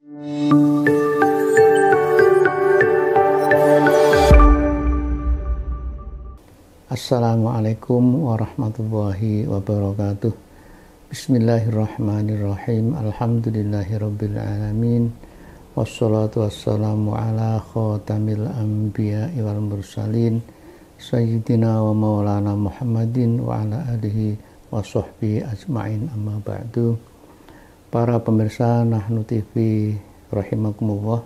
Assalamualaikum warahmatullahi wabarakatuh. Bismillahirrahmanirrahim. Alhamdulillahirabbil alamin. Wassalatu wassalamu ala khatamil anbiya'i wal mursalin sayyidina wa maulana Muhammadin wa ala alihi wa sahbihi ajma'in, amma ba'du. Para pemirsa Nahnu TV rahimakumullah,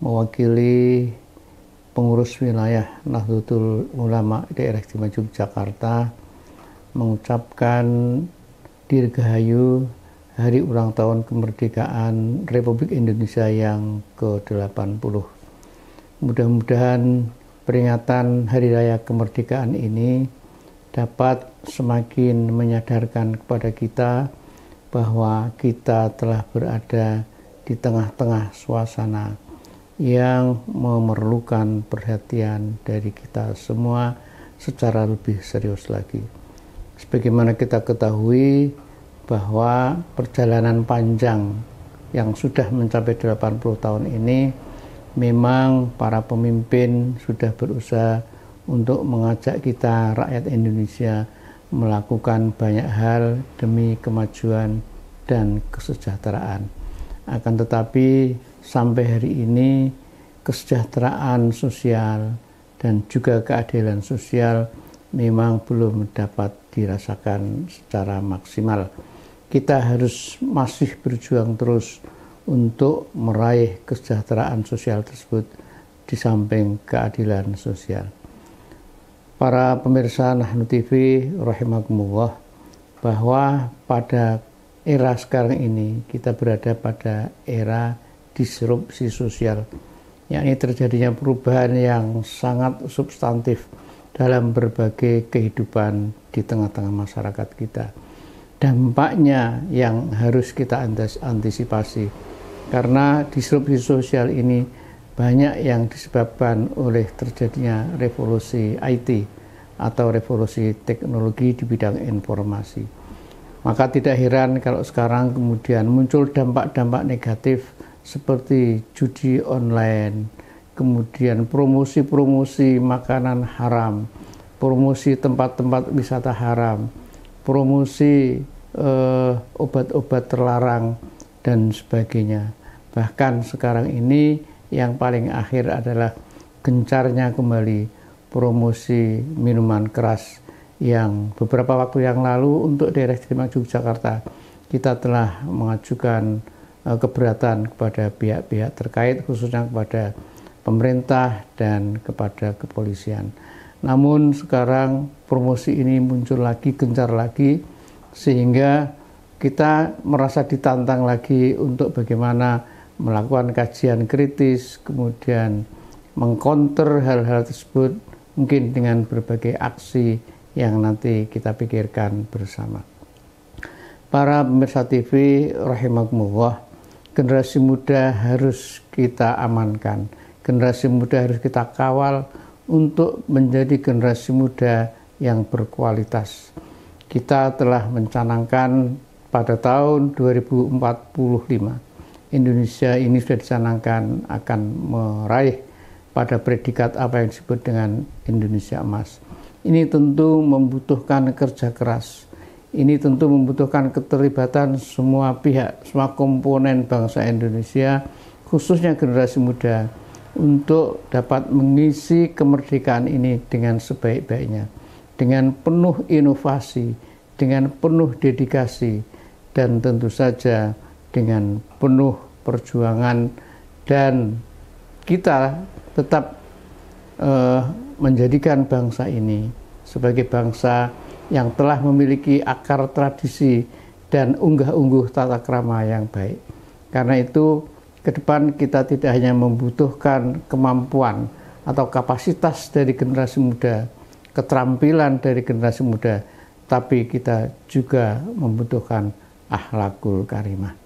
mewakili pengurus wilayah Nahdlatul Ulama Daerah Istimewa Yogyakarta mengucapkan Dirgahayu Hari Ulang Tahun Kemerdekaan Republik Indonesia yang ke-80. Mudah-mudahan peringatan Hari Raya Kemerdekaan ini dapat semakin menyadarkan kepada kita bahwa kita telah berada di tengah-tengah suasana yang memerlukan perhatian dari kita semua secara lebih serius lagi. Sebagaimana kita ketahui bahwa perjalanan panjang yang sudah mencapai 80 tahun ini, memang para pemimpin sudah berusaha untuk mengajak kita rakyat Indonesia melakukan banyak hal demi kemajuan dan kesejahteraan. Akan tetapi sampai hari ini kesejahteraan sosial dan juga keadilan sosial memang belum dapat dirasakan secara maksimal. Kita harus masih berjuang terus untuk meraih kesejahteraan sosial tersebut di samping keadilan sosial. Para pemirsa Nahnu TV rahimakumullah, bahwa pada era sekarang ini kita berada pada era disrupsi sosial, yakni terjadinya perubahan yang sangat substantif dalam berbagai kehidupan di tengah-tengah masyarakat kita. Dampaknya yang harus kita antisipasi, karena disrupsi sosial ini banyak yang disebabkan oleh terjadinya revolusi IT atau revolusi teknologi di bidang informasi. Maka tidak heran kalau sekarang kemudian muncul dampak-dampak negatif seperti judi online, kemudian promosi-promosi makanan haram, promosi tempat-tempat wisata haram, promosi obat-obat terlarang, dan sebagainya. Bahkan sekarang ini yang paling akhir adalah gencarnya kembali promosi minuman keras yang beberapa waktu yang lalu untuk daerah istimewa Yogyakarta kita telah mengajukan keberatan kepada pihak-pihak terkait, khususnya kepada pemerintah dan kepada kepolisian. Namun sekarang promosi ini muncul lagi, gencar lagi, sehingga kita merasa ditantang lagi untuk bagaimana melakukan kajian kritis, kemudian mengcounter hal-hal tersebut mungkin dengan berbagai aksi yang nanti kita pikirkan bersama. Para pemirsa TV rahimakumullah, generasi muda harus kita amankan, generasi muda harus kita kawal untuk menjadi generasi muda yang berkualitas. Kita telah mencanangkan pada tahun 2045 Indonesia ini sudah dicanangkan akan meraih pada predikat apa yang disebut dengan Indonesia Emas. Ini tentu membutuhkan kerja keras. Ini tentu membutuhkan keterlibatan semua pihak, semua komponen bangsa Indonesia, khususnya generasi muda, untuk dapat mengisi kemerdekaan ini dengan sebaik-baiknya, dengan penuh inovasi, dengan penuh dedikasi, dan tentu saja dengan penuh perjuangan, dan kita tetap menjadikan bangsa ini sebagai bangsa yang telah memiliki akar tradisi dan unggah-ungguh tata krama yang baik. Karena itu ke depan kita tidak hanya membutuhkan kemampuan atau kapasitas dari generasi muda, keterampilan dari generasi muda, tapi kita juga membutuhkan akhlakul karimah.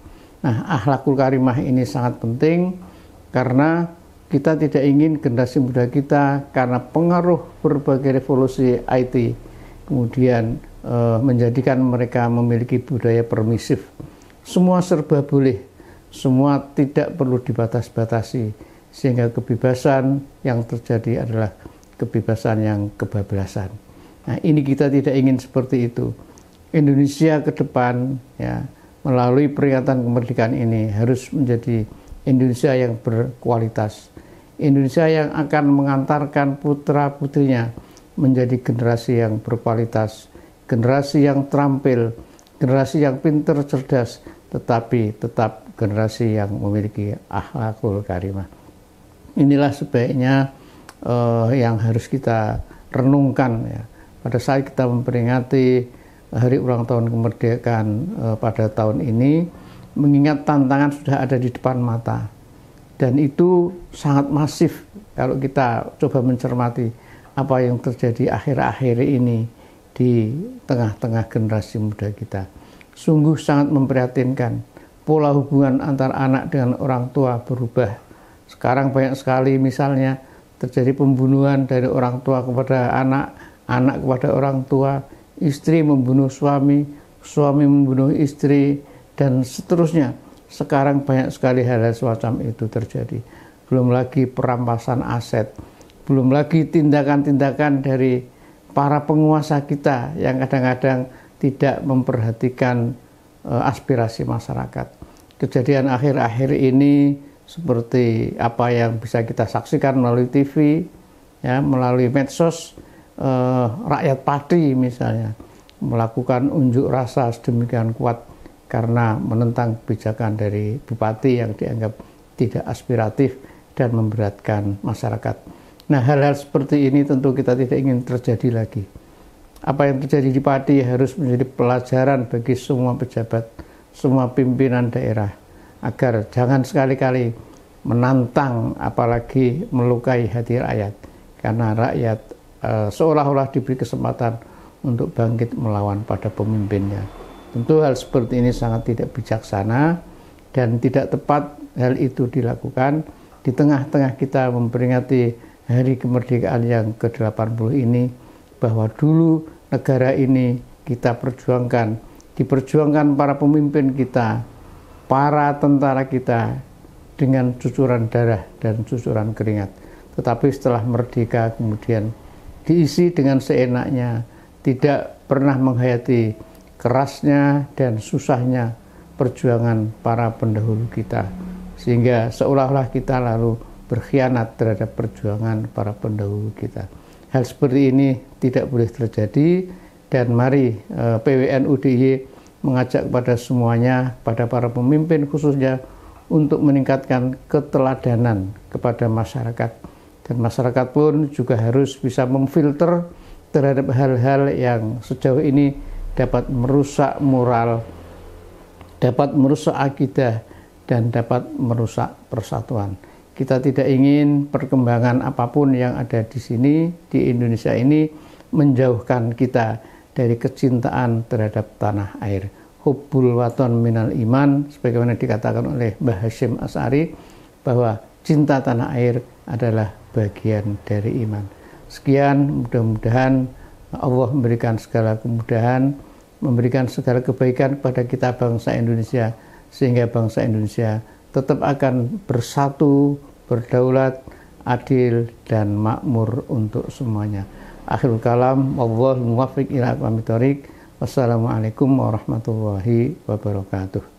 Nah, akhlakul karimah ini sangat penting karena kita tidak ingin generasi muda kita karena pengaruh berbagai revolusi IT kemudian menjadikan mereka memiliki budaya permisif. Semua serba boleh, semua tidak perlu dibatas-batasi, sehingga kebebasan yang terjadi adalah kebebasan yang kebablasan. Nah, ini kita tidak ingin seperti itu. Indonesia ke depan ya, melalui peringatan kemerdekaan ini harus menjadi Indonesia yang berkualitas. Indonesia yang akan mengantarkan putra-putrinya menjadi generasi yang berkualitas, generasi yang terampil, generasi yang pintar, cerdas, tetapi tetap generasi yang memiliki akhlakul karimah. Inilah sebaiknya yang harus kita renungkan ya, pada saat kita memperingati hari ulang tahun kemerdekaan pada tahun ini, mengingat tantangan sudah ada di depan mata. Dan itu sangat masif kalau kita coba mencermati apa yang terjadi akhir-akhir ini di tengah-tengah generasi muda kita. Sungguh sangat memprihatinkan. Pola hubungan antara anak dengan orang tua berubah. Sekarang banyak sekali misalnya terjadi pembunuhan dari orang tua kepada anak, anak kepada orang tua, istri membunuh suami, suami membunuh istri, dan seterusnya. Sekarang banyak sekali hal-hal semacam itu terjadi. Belum lagi perampasan aset, belum lagi tindakan-tindakan dari para penguasa kita yang kadang-kadang tidak memperhatikan aspirasi masyarakat. Kejadian akhir-akhir ini seperti apa yang bisa kita saksikan melalui TV, ya, melalui medsos, rakyat Pati misalnya melakukan unjuk rasa sedemikian kuat karena menentang kebijakan dari bupati yang dianggap tidak aspiratif dan memberatkan masyarakat. Nah, hal-hal seperti ini tentu kita tidak ingin terjadi lagi. Apa yang terjadi di Pati harus menjadi pelajaran bagi semua pejabat, semua pimpinan daerah, agar jangan sekali-kali menantang apalagi melukai hati rakyat, karena rakyat seolah-olah diberi kesempatan untuk bangkit melawan pada pemimpinnya. Tentu hal seperti ini sangat tidak bijaksana dan tidak tepat hal itu dilakukan di tengah-tengah kita memperingati hari kemerdekaan yang ke-80 ini, bahwa dulu negara ini kita perjuangkan, diperjuangkan para pemimpin kita, para tentara kita dengan cucuran darah dan cucuran keringat. Tetapi setelah merdeka kemudian diisi dengan seenaknya, tidak pernah menghayati kerasnya dan susahnya perjuangan para pendahulu kita, sehingga seolah-olah kita lalu berkhianat terhadap perjuangan para pendahulu kita. Hal seperti ini tidak boleh terjadi, dan mari PWNU DIY mengajak kepada semuanya, pada para pemimpin khususnya, untuk meningkatkan keteladanan kepada masyarakat, dan masyarakat pun juga harus bisa memfilter terhadap hal-hal yang sejauh ini dapat merusak moral, dapat merusak akidah, dan dapat merusak persatuan. Kita tidak ingin perkembangan apapun yang ada di sini, di Indonesia ini, menjauhkan kita dari kecintaan terhadap tanah air. Hubbul waton minal iman, sebagaimana dikatakan oleh Mbah Hasyim Asy'ari, bahwa cinta tanah air adalah bagian dari iman. Sekian, mudah-mudahan Allah memberikan segala kemudahan, memberikan segala kebaikan kepada kita bangsa Indonesia, sehingga bangsa Indonesia tetap akan bersatu, berdaulat, adil, dan makmur untuk semuanya. Akhirul kalam, wallahul muwaffiq ila aqwamit thoriq. Wassalamualaikum warahmatullahi wabarakatuh.